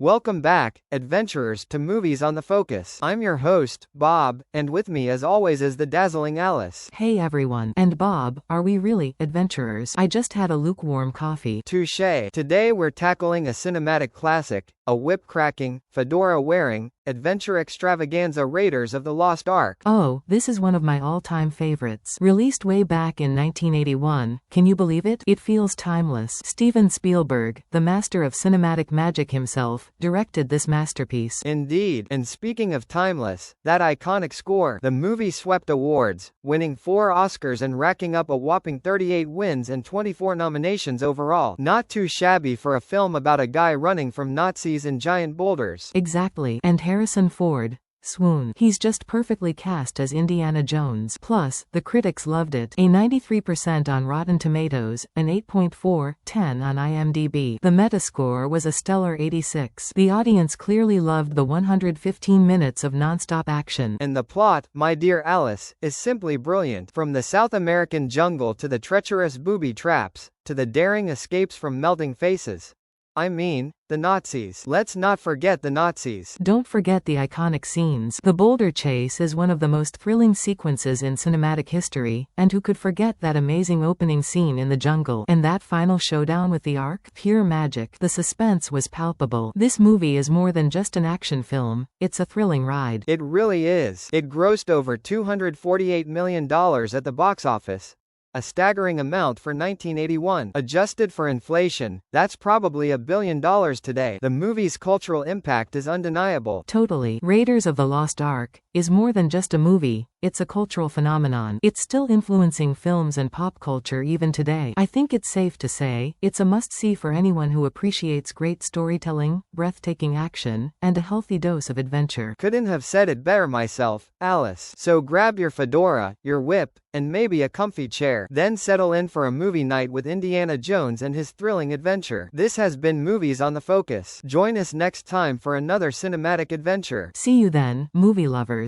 Welcome back, adventurers, to Movies on the Focus. I'm your host, Bob, and with me as always is the dazzling Alice. Hey everyone. And Bob, are we really adventurers? I just had a lukewarm coffee. Touché. Today we're tackling a cinematic classic, a whip-cracking, fedora-wearing, adventure extravaganza, Raiders of the Lost Ark. Oh, this is one of my all-time favorites. Released way back in 1981, can you believe it? It feels timeless. Steven Spielberg, the master of cinematic magic himself, directed this masterpiece. Indeed, and speaking of timeless, that iconic score, the movie swept awards, winning 4 Oscars and racking up a whopping 38 wins and 24 nominations overall. Not too shabby for a film about a guy running from Nazis and giant boulders. Exactly. And Harrison Ford, swoon. He's just perfectly cast as Indiana Jones. Plus, the critics loved it. A 93% on Rotten Tomatoes, an 8.4/10 on IMDb. The Metascore was a stellar 86. The audience clearly loved the 115 minutes of non-stop action. And the plot, my dear Alice, is simply brilliant. From the South American jungle to the treacherous booby traps, to the daring escapes from melting faces. I mean, the Nazis. Let's not forget the Nazis. Don't forget the iconic scenes. The boulder chase is one of the most thrilling sequences in cinematic history, and who could forget that amazing opening scene in the jungle? And that final showdown with the Ark? Pure magic. The suspense was palpable. This movie is more than just an action film, it's a thrilling ride. It really is. It grossed over $248 million at the box office. A staggering amount for 1981. Adjusted for inflation, that's probably $1 billion today. The movie's cultural impact is undeniable. Totally. Raiders of the Lost Ark is more than just a movie, it's a cultural phenomenon. It's still influencing films and pop culture even today. I think it's safe to say, it's a must-see for anyone who appreciates great storytelling, breathtaking action, and a healthy dose of adventure. Couldn't have said it better myself, Alice. So grab your fedora, your whip, and maybe a comfy chair. Then settle in for a movie night with Indiana Jones and his thrilling adventure. This has been Movies on the Focus. Join us next time for another cinematic adventure. See you then, movie lovers.